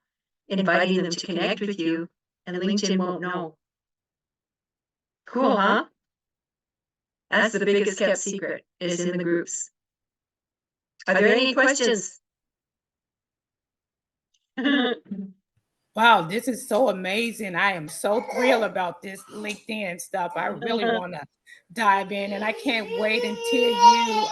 inviting them to connect with you, and LinkedIn won't know. Cool, huh? That's the biggest kept secret, is in the groups. Are there any questions? Wow, this is so amazing. I am so thrilled about this LinkedIn stuff. I really want to dive in, and I can't wait until you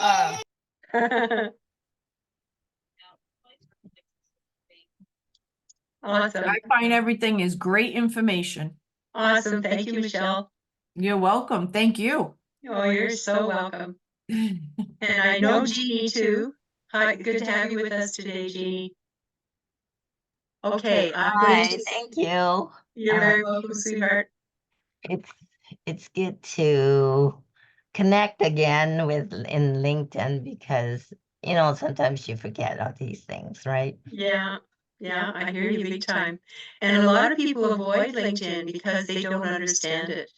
Awesome. I find everything is great information. Awesome. Thank you, Michelle. You're welcome. Thank you. Oh, you're so welcome. And I know Jeannie too. Hi, good to have you with us today, Jeannie. Okay, I'm going Hi, to. thank you. You're very welcome, sweetheart. It's it's good to connect again with in LinkedIn because sometimes you forget all these things, right? Yeah, yeah, I hear you big time. And a lot of people avoid LinkedIn because they don't understand it.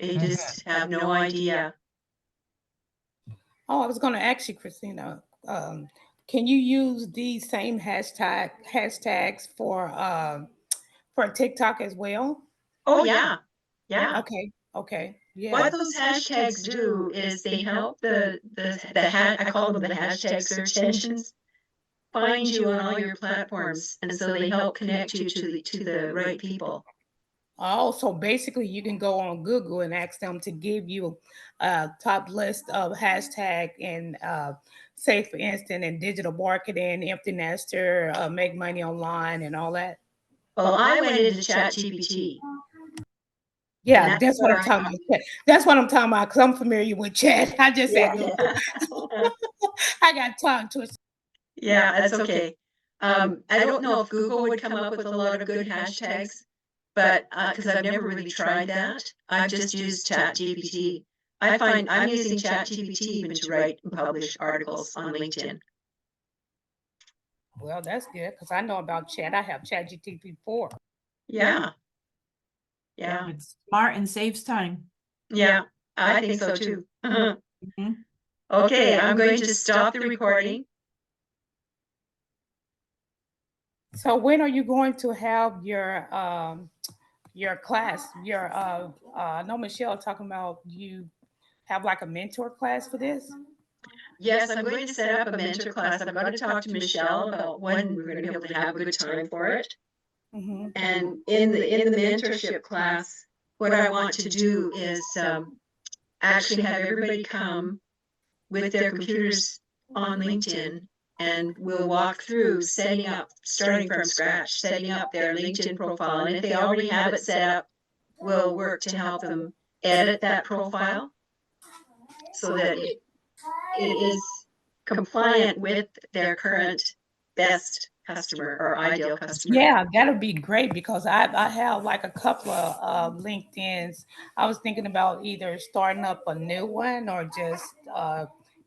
They just have no idea. Oh, I was going to ask you, Christina, can you use these same hashtags for TikTok as well? Oh, yeah. Yeah. Okay, yeah. What those hashtags do is they help I call them the hashtag search engines, find you on all your platforms, and so they help connect you to the right people. Oh, so basically you can go on Google and ask them to give you a top list of hashtag and say, for instance, in digital marketing, empty nester, make money online and all that. Well, I went into ChatGPT. Yeah, That's that's what where I'm talking about. That's what I'm talking about because I'm familiar with chat. I just said Google. I got tongue twisted. Yeah, that's okay. I don't know if Google would come up with a lot of good hashtags, but because I've never really tried that, I've just used ChatGPT. I find I'm using ChatGPT even to write and publish articles on LinkedIn. Well, that's good because I know about chat. I have ChatGPT 4. Yeah. Yeah. It's smart and saves time. Yeah, I think so too. Mhm. Okay, I'm going to stop the recording. So when are you going to have your class? I know Michelle talking about you have like a mentor class for this. Yes, I'm going to set up a mentor class. I'm going to talk to Michelle about when we're going to be able to have a good time for it. Mhm. And in the mentorship class, what I want to do is actually have everybody come with their computers on LinkedIn, and we'll walk through starting from scratch, setting up their LinkedIn profile. And if they already have it set up, we'll work to help them edit that profile so that it is compliant with their current best customer or ideal customer. Yeah, that'll be great because I have like a couple of LinkedIn's. I was thinking about either starting up a new one or just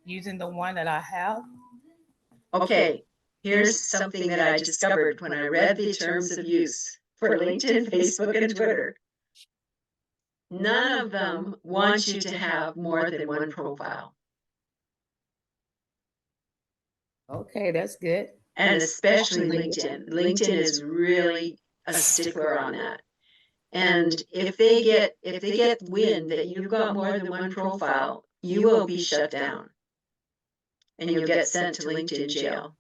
using the one that I have. Okay, here's something that I discovered when I read the terms of use for LinkedIn, Facebook, and Twitter. None of them want you to have more than one profile. Okay, that's good. And especially LinkedIn. LinkedIn is really a stickler on that. And if they get wind that you've got more than one profile, you will be shut down. And you'll get sent to LinkedIn jail.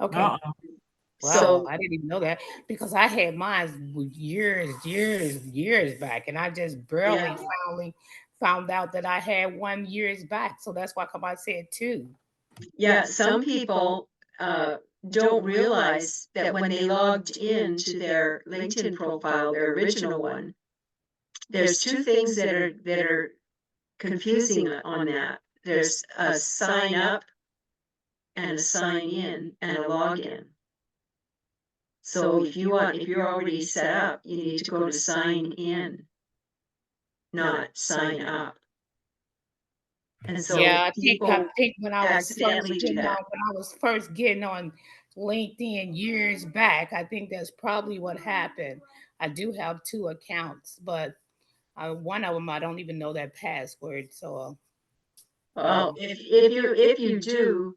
Okay. Uh-oh. Wow, So I didn't even know that because I had mine years back, and I just barely yeah, finally found out that I had 1 years back. So that's why come I said two. yeah, some people don't realize that when they logged into their LinkedIn profile, their original one, there's two things that are confusing on that. There's a sign up and a sign in and a login. So if you're already set up, you need to go to sign in, not sign up. And so Yeah, I people think when I was first accidentally do getting on that. when I was first getting on LinkedIn years back, I think that's probably what happened. I do have two accounts, but one of them I don't even know that password. So Well, if you do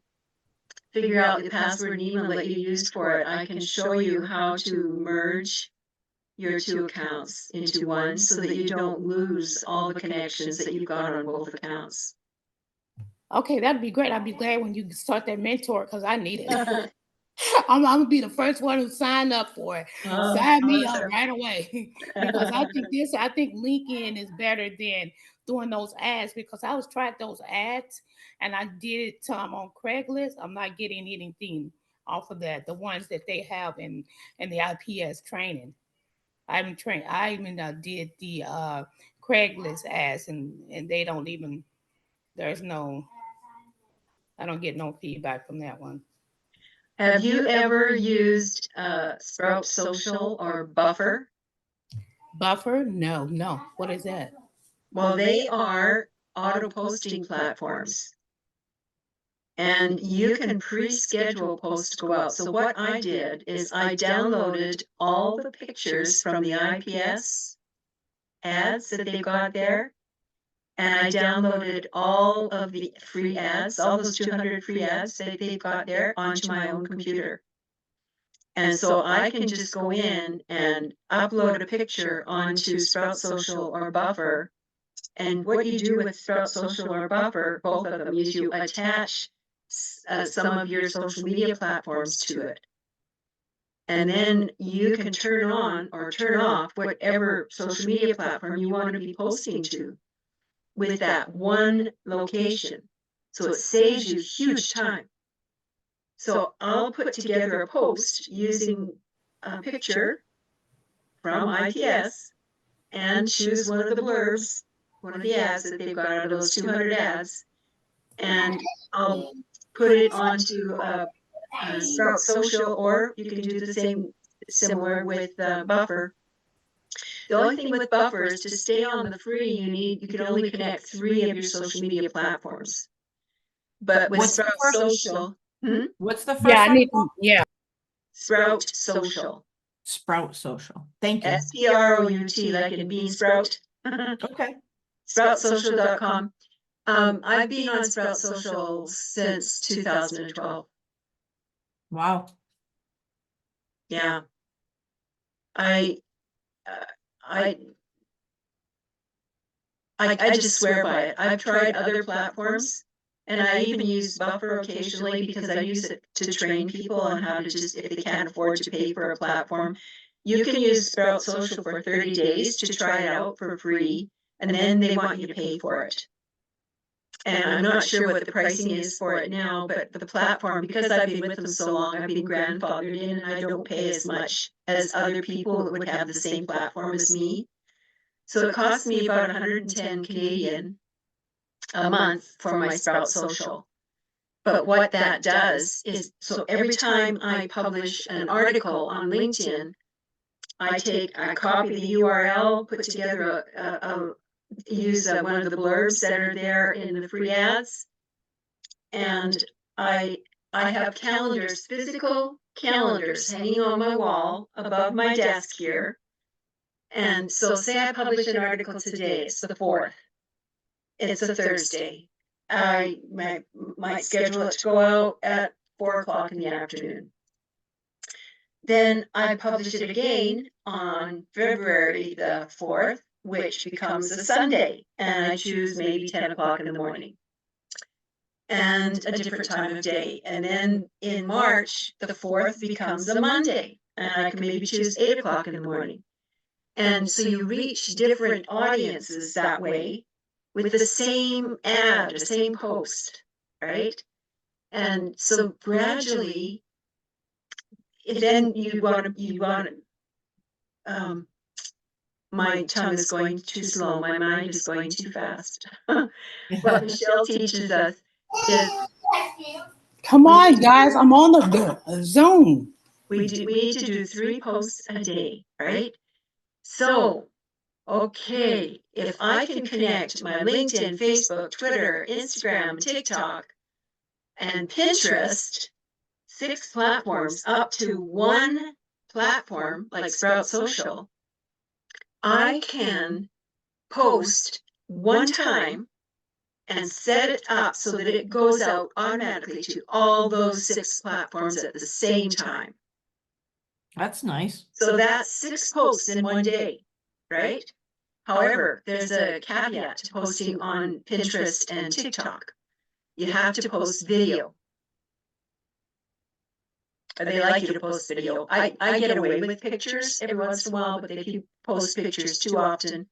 figure out the password and email that you used for it, I can show you how to merge your two accounts into one so that you don't lose all the connections that you've got on both accounts. okay, that'd be great. I'd be glad when you start that mentor because I need it. I'm gonna be the first one who sign up for it. Oh, Sign me up awesome. right away because I think LinkedIn is better than doing those ads because I was tried those ads and I did it on Craigslist. I'm not getting anything off of that. The ones that they have in the IPS training. I'm trained. I even did the Craigslist ads and they don't even. There's no. I don't get no feedback from that one. Have you ever used Sprout Social or Buffer? Buffer? No, no. What is that? Well, they are auto posting platforms. And you can pre-schedule posts to go out. So what I did is I downloaded all the pictures from the IPS ads that they've got there, and I downloaded all of the free ads, all those 200 free ads that they've got there onto my own computer. And so I can just go in and upload a picture onto Sprout Social or Buffer. And what you do with Sprout Social or Buffer, both of them, is you attach some of your social media platforms to it. And then you can turn on or turn off whatever social media platform you want to be posting to with that one location. So it saves you huge time. So I'll put together a post using a picture from IPS and choose one of the blurbs, one of the ads that they've got out of those 200 ads, and I'll put it onto Sprout Social, or you can do the same, similar with Buffer. The only thing with Buffer is to stay on the free, you can only connect 3 of your social media platforms. But with What's the Sprout first? Social, What's the Yeah, first I one? need. Yeah. Sprout Social, Sprout Social. Thank you. SPROUT, like in bean sprout. Okay. SproutSocial.com. I've been on Sprout Social since 2012. Wow. Yeah. I, uh, I, I just swear by it. I've tried other platforms, and I even use Buffer occasionally because I use it to train people on how to just, if they can't afford to pay for a platform, you can use Sprout Social for 30 days to try it out for free, and then they want you to pay for it. And I'm not sure what the pricing is for it now, but the platform, because I've been with them so long, I've been grandfathered in, and I don't pay as much as other people that would have the same platform as me. So it costs me about 110 Canadian a month for my Sprout Social. But what that does is, so every time I publish an article on LinkedIn, I copy the URL, put together use one of the blurbs that are there in the free ads, and I have calendars, physical calendars hanging on my wall above my desk here. And so say I publish an article today, it's the 4th. It's a Thursday. I might schedule it to go out at 4 o'clock in the afternoon. Then I publish it again on February the 4th, which becomes a Sunday, and I choose maybe 10 o'clock in the morning. and a different time of day. And then in March, the 4th becomes a Monday, and I can maybe choose 8 o'clock in the morning. And so you reach different audiences that way with the same ad, the same post, right? And so gradually, then my tongue is going too slow, my mind is going too fast. What Michelle teaches us is Come on, guys. I'm on the Zoom. we need to do 3 posts a day, right? So, okay, if I can connect my LinkedIn, Facebook, Twitter, Instagram, TikTok, and Pinterest, 6 platforms up to 1 platform like Sprout Social, I can post 1 time and set it up so that it goes out automatically to all those 6 platforms at the same time. That's nice. So that's 6 posts in 1 day, right? However, there's a caveat to posting on Pinterest and TikTok. You have to post video. They like you to post video. I get away with pictures every once in a while, but if you post pictures too often,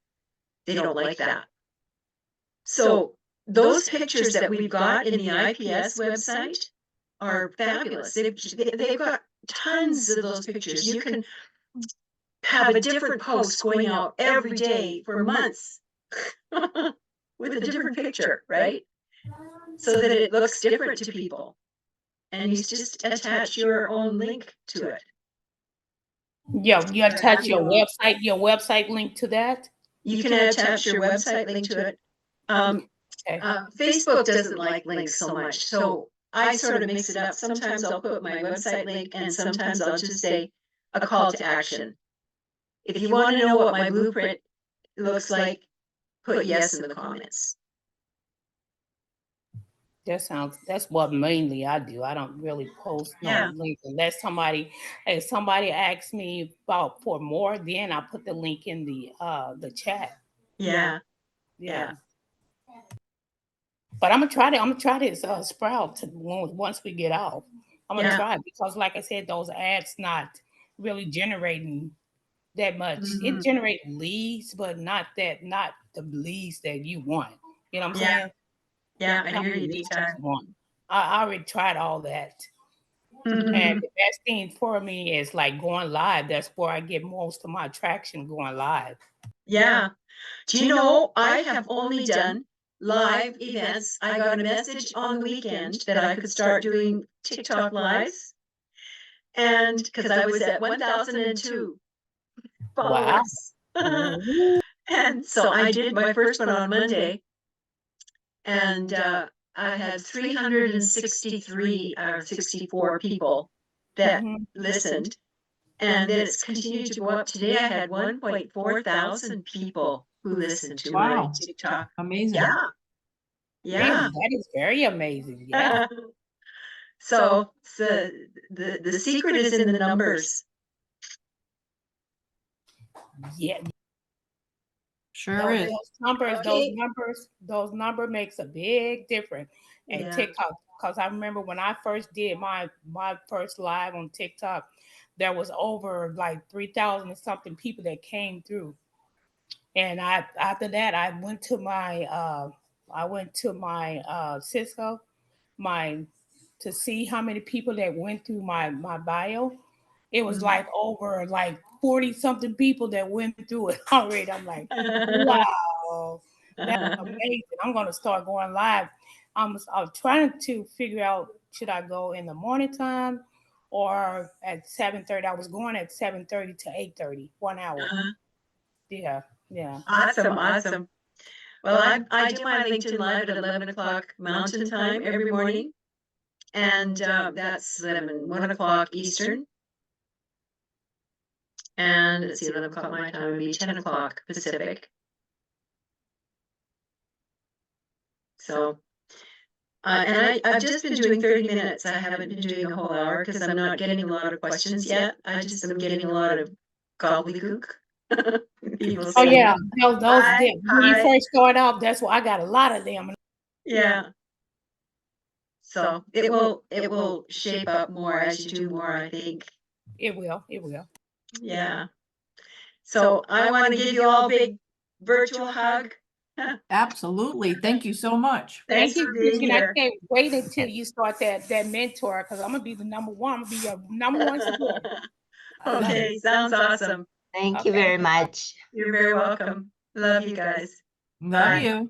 they don't like that. So those pictures that we've got in the IPS website are fabulous. They've got tons of those pictures. You can have a different post going out every day for months with a different picture, right? So that it looks different to people. And you just attach your own link to it. Yeah, you attach your website link to that. You can attach your website link to it. Okay. Facebook doesn't like links so much, so I sort of mix it up. Sometimes I'll put my website link, and sometimes I'll just say a call to action. If you want to know what my blueprint looks like, put yes in the comments. That's what mainly I do. I don't really post Yeah. no link unless somebody asks me about for more, then I put the link in the chat. Yeah. Yeah. But I'm gonna try this Sprout once we get off. I'm gonna Yeah. try it because like I said, those ads not really generating that much. It Mhm. generates leads, but not the leads that you want. You know what I'm Yeah. saying? Yeah, I How hear many you big leads time. you want. I already tried all that. And Mhm. the best thing for me is like going live. That's where I get most of my traction going live. Yeah. Do you know, I have only done live events. I got a message on the weekend that I could start doing TikTok lives. And because I was at 1,002 Wow. followers. And so I did my first one on Monday. And I had 363 or 64 people that Mhm. listened. And then it's continued to go up. Today I had 1.4 thousand people who listened to my Wow. TikTok. Amazing. Yeah. Really, Yeah. that is very amazing. Yeah. So the secret is in the numbers. Yeah. Sure is. Okay. Those number makes a big difference. And Yeah. TikTok, because I remember when I first did my first live on TikTok, there was over like 3,000 and something people that came through. And after that I went to my Cisco, my to see how many people that went through my bio. It was Mhm. like over like 40 something people that went through it already. I'm like, wow, that's amazing. I'm gonna start going live. I'm trying to figure out should I go in the morning time or at 7:30. I was going at 7:30 to 8:30, 1 hour. Uh-huh. Yeah, yeah. Awesome, awesome. Well, I do my LinkedIn Live at 11 o'clock Mountain Time every morning, and that's 1 o'clock Eastern. And let's see, 11 o'clock my time would be 10 o'clock Pacific. So, and I've just been doing 30 minutes. I haven't been doing a whole hour because I'm not getting a lot of questions yet. I just am getting a lot of gobbledygook. People Oh saying, yeah, those hi, did. When you hi. first start off, that's why I got a lot of them. Yeah. So it will shape up more as you do more, I think. It will. It will. Yeah. So I want to give you all a big virtual hug. Absolutely. Thank you so much. Thanks Thank for you, being Christian. I here. can't wait until you start that mentor, because I'm gonna be the number one. I'm gonna be your number one supporter. I love it. Okay, sounds awesome. Thank you Okay. very much. You're very welcome. Love you guys. Love Bye. you.